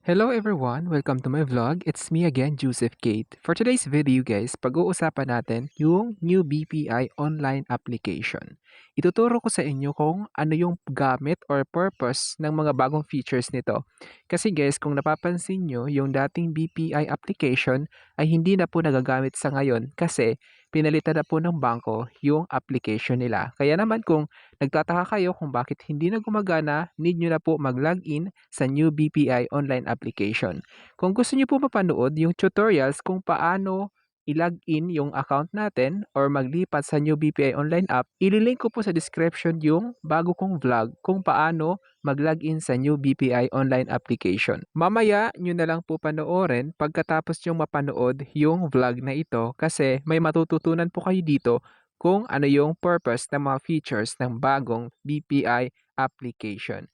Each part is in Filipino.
Hello everyone! Welcome to my vlog. It's me again, Joseph Kate. For today's video guys, pag-uusapan natin yung new BPI online application. Ituturo ko sa inyo kung ano yung gamit or purpose ng mga bagong features nito. Kasi guys, kung napapansin nyo, yung dating BPI application ay hindi na po nagagamit sa ngayon kasi pinalitan na po ng bangko yung application nila. Kaya naman kung nagtataka kayo kung bakit hindi na gumagana, need nyo na po mag-login sa new BPI online application. Kung gusto niyo po mapanood yung tutorials kung paano i-login yung account natin or maglipat sa new BPI online app, ililink ko po sa description yung bago kong vlog kung paano mag-login sa new BPI online application. Mamaya nyo na lang po panoorin pagkatapos yung mapanood yung vlog na ito kasi may matututunan po kayo dito kung ano yung purpose ng mga features ng bagong BPI application.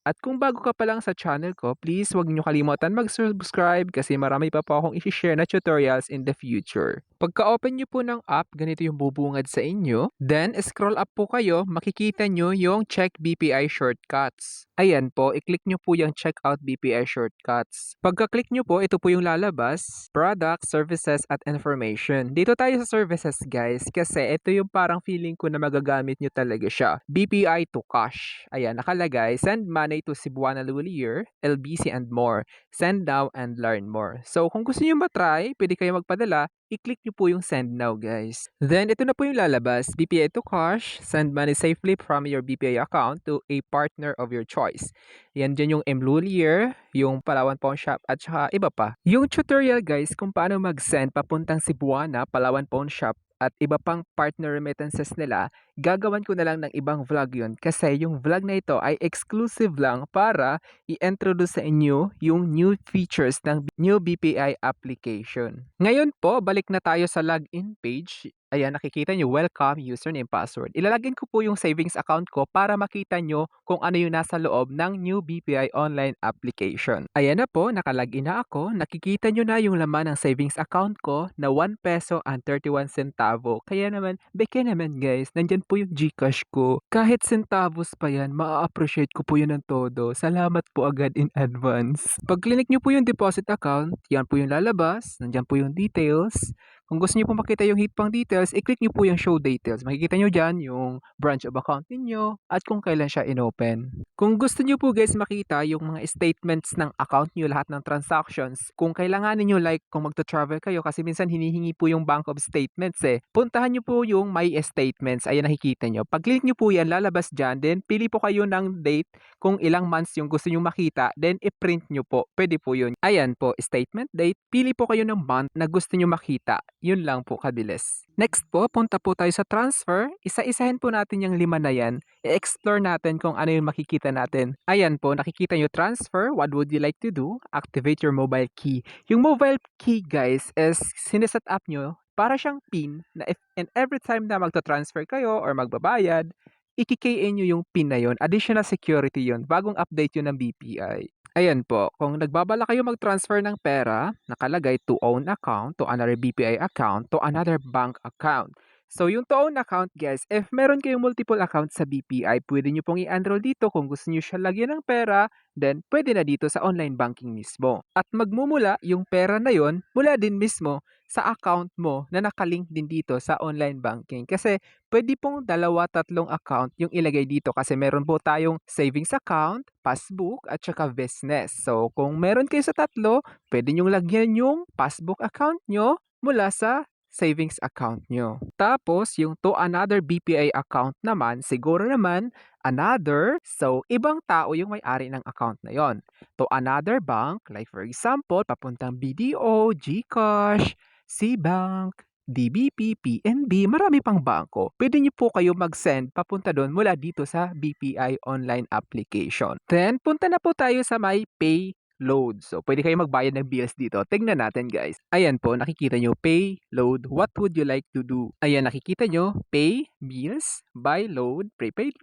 At kung bago ka pa lang sa channel ko, please huwag niyo kalimutan mag-subscribe kasi marami pa po akong i-share na tutorials in the future. Pagka-open niyo po ng app, ganito yung bubungad sa inyo. Then, scroll up po kayo, makikita niyo yung Check BPI Shortcuts. Ayan po, i-click niyo po yung Check Out BPI Shortcuts. Pagka-click niyo po, ito po yung lalabas, Product, Services at Information. Dito tayo sa Services guys kasi ito yung parang feeling ko na magagamit niyo talaga siya. BPI to Cash. Ayan, nakalagay, send money to Cebuana Lulier, LBC and more. Send now and learn more. So, kung gusto niyo matry, pwede kayo magpadala, i-click niyo po yung send now guys. Then, ito na po yung lalabas, BPI to Cash, send money safely from your BPI account to a partner of your choice. Yan dyan yung Mlulier, yung Palawan Pawn Shop at saka iba pa. Yung tutorial guys kung paano mag-send papuntang Cebuana, Palawan Pawn Shop at iba pang partner remittances nila, gagawan ko na lang ng ibang vlog yun kasi yung vlog na ito ay exclusive lang para i-introduce sa inyo yung new features ng new BPI application. Ngayon po, balik na tayo sa login page. Ayan, nakikita nyo, welcome, username, password. Ilalagin ko po yung savings account ko para makita nyo kung ano yung nasa loob ng new BPI online application. Ayan na po, nakalagin na ako. Nakikita nyo na yung laman ng savings account ko na 1 peso and 31 centavo. Kaya naman, beke naman guys, nandyan po yung GCash ko. Kahit centavos pa yan, maa-appreciate ko po yun ng todo. Salamat po agad in advance. Pag clinic nyo po yung deposit account, yan po yung lalabas. Nandyan po yung details. Kung gusto niyo po makita yung heat pang details, i-click niyo po yung show details. Makikita niyo dyan yung branch of account ninyo at kung kailan siya inopen. Kung gusto niyo po guys makita yung mga statements ng account niyo, lahat ng transactions, kung kailangan niyo like kung magta-travel kayo kasi minsan hinihingi po yung bank of statements puntahan niyo po yung my statements. Ayan nakikita niyo. Pag-click niyo po yan, lalabas dyan. Then pili po kayo ng date kung ilang months yung gusto niyo makita. Then i-print niyo po. Pwede po yun. Ayan po, statement date. Pili po kayo ng month na gusto niyo makita. Yun lang po kabilis. Next po, punta po tayo sa transfer. Isa-isahin po natin yung 5 na yan. I-explore natin kung ano yung makikita natin. Ayan po, nakikita nyo transfer. What would you like to do? Activate your mobile key. Yung mobile key guys is sineset up nyo para siyang PIN na if and every time na magta-transfer kayo or magbabayad, i-KN nyo yung PIN na yon. Additional security yon. Bagong update yun ng BPI. Ayan po, kung nagbabala kayo mag-transfer ng pera, nakalagay to own account, to another BPI account, to another bank account. So, yung to own account, guys, if meron kayong multiple accounts sa BPI, pwede nyo pong i-enroll dito kung gusto nyo siya lagyan ng pera, then pwede na dito sa online banking mismo. At magmumula yung pera na yon mula din mismo sa account mo na nakalink din dito sa online banking. Kasi pwede pong 2, 3 account yung ilagay dito kasi meron po tayong savings account, passbook, at saka business. So, kung meron kayo sa 3, pwede nyong lagyan yung passbook account nyo mula sa savings account nyo. Tapos, yung to another BPI account naman, siguro naman, another, so ibang tao yung may-ari ng account na yon. To another bank, like for example, papuntang BDO, GCash, Cbank, DBP, PNB, marami pang bangko. Pwede niyo po kayo mag-send papunta doon mula dito sa BPI online application. Then, punta na po tayo sa my pay load. So, pwede kayo magbayad ng bills dito. Tingnan natin guys. Ayan po, nakikita nyo, pay, load, what would you like to do? Ayan, nakikita nyo, pay, bills, buy load, prepaid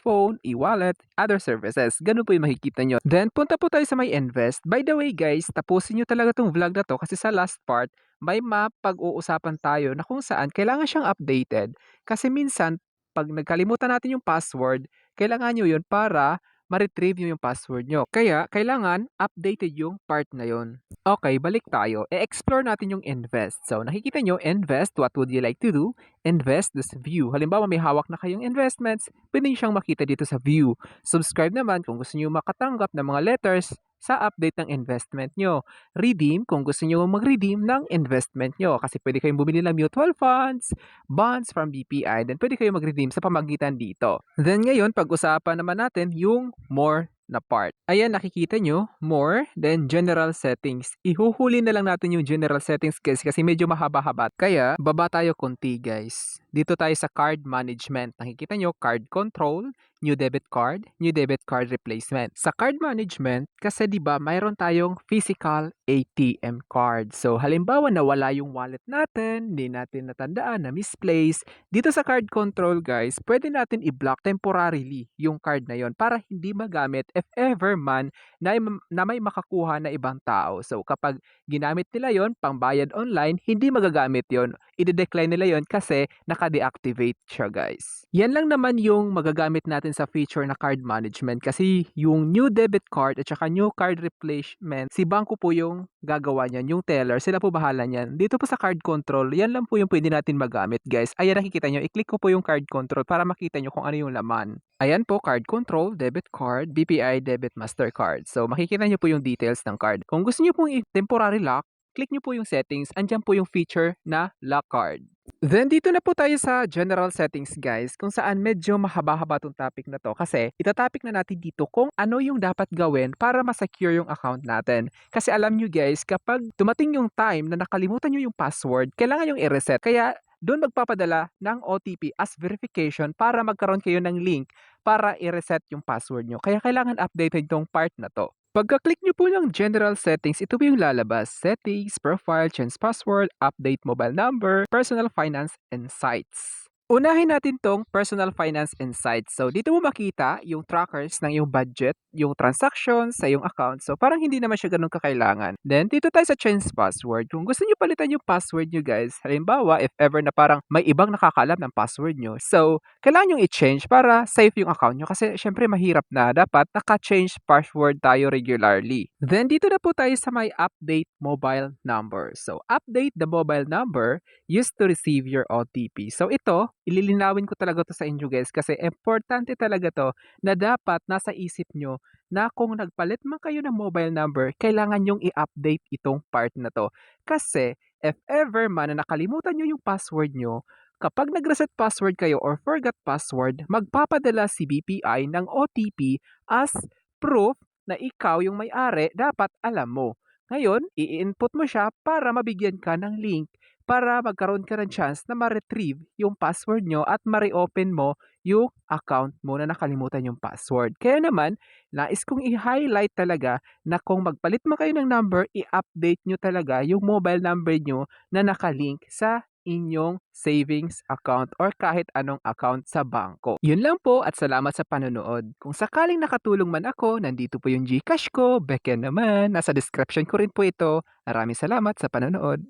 phone, e-wallet, other services. Ganun po yung makikita nyo. Then, punta po tayo sa my invest. By the way guys, tapusin nyo talaga tong vlog na to kasi sa last part, may mapag-uusapan tayo na kung saan kailangan siyang updated. Kasi minsan, pag nagkalimutan natin yung password, kailangan nyo yun para ma-retrieve niyo yung password niyo. Kaya kailangan updated yung part na yun. Okay, balik tayo. E-explore natin yung invest. So, nakikita nyo, invest, what would you like to do? Invest, this view. Halimbawa, may hawak na kayong investments, pwede nyo siyang makita dito sa view. Subscribe naman kung gusto nyo makatanggap ng mga letters sa update ng investment nyo. Redeem kung gusto nyo mag-redeem ng investment nyo. Kasi pwede kayong bumili ng mutual funds, bonds from BPI, then pwede kayong mag-redeem sa pamagitan dito. Then ngayon, pag-usapan naman natin yung more na part. Ayan, nakikita nyo, more, then general settings. Ihuhuli na lang natin yung general settings guys kasi medyo mahaba-haba. Kaya, baba tayo konti guys. Dito tayo sa card management. Nakikita nyo, card control, new debit card replacement. Sa card management, kasi 'di ba, mayroon tayong physical ATM card. So halimbawa nawala yung wallet natin, hindi natin natandaan na misplaced. Dito sa card control guys, pwede natin i-block temporarily yung card na yon para hindi magamit if ever man na may makakuha na ibang tao. So kapag ginamit nila yon pangbayad online, hindi magagamit yon. I-decline nila yon kasi naka-deactivate siya guys. Yan lang naman yung magagamit natin sa feature na card management kasi yung new debit card at saka new card replacement, si bangko po yung gagawa niyan, yung teller, sila po bahala niyan. Dito po sa card control, yan lang po yung pwede natin magamit guys. Ayan nakikita nyo, i-click ko po yung card control para makita nyo kung ano yung laman. Ayan po, card control, debit card, BPI debit Mastercard. So makikita nyo po yung details ng card. Kung gusto nyo pong temporary lock, click nyo po yung settings, andyan po yung feature na lock card. Then dito na po tayo sa general settings guys kung saan medyo mahaba-haba tong topic na to kasi itatopic na natin dito kung ano yung dapat gawin para ma-secure yung account natin. Kasi alam nyo guys, kapag dumating yung time na nakalimutan nyo yung password, kailangan yung i-reset. Kaya doon magpapadala ng OTP as verification para magkaroon kayo ng link para i-reset yung password nyo. Kaya kailangan updated tong part na to. Pagka-click nyo po ng general settings, ito po yung lalabas. Settings, profile, change password, update mobile number, personal finance, and sites. Unahin natin tong personal finance and sites. So, dito mo makita yung trackers ng iyong budget, yung transactions sa iyong account. So, parang hindi naman siya ganun kakailangan. Then, dito tayo sa change password. Kung gusto nyo palitan yung password nyo guys, halimbawa, if ever na parang may ibang nakakaalam ng password nyo. So, kailangan yung i-change para safe yung account nyo. Kasi, syempre, mahirap na. Dapat naka-change password tayo regularly. Then, dito na po tayo sa may update mobile number. So, update the mobile number used to receive your OTP. So, ito, ililinawin ko talaga to sa inyo guys kasi importante talaga to na dapat nasa isip nyo na kung nagpalit man kayo ng mobile number, kailangan yung i-update itong part na to. Kasi if ever man na nakalimutan nyo yung password nyo, kapag nag-reset password kayo or forgot password, magpapadala si BPI ng OTP as proof na ikaw yung may-ari, dapat alam mo. Ngayon, i-input mo siya para mabigyan ka ng link para magkaroon ka ng chance na ma-retrieve yung password nyo at ma-reopen mo yung account mo na nakalimutan yung password. Kaya naman, nais kong i-highlight talaga na kung magpalit mo kayo ng number, i-update nyo talaga yung mobile number nyo na nakalink sa inyong savings account or kahit anong account sa bangko. Yun lang po at salamat sa panonood. Kung sakaling nakatulong man ako, nandito po yung GCash ko, Beken naman, nasa description ko rin po ito. Maraming salamat sa panonood.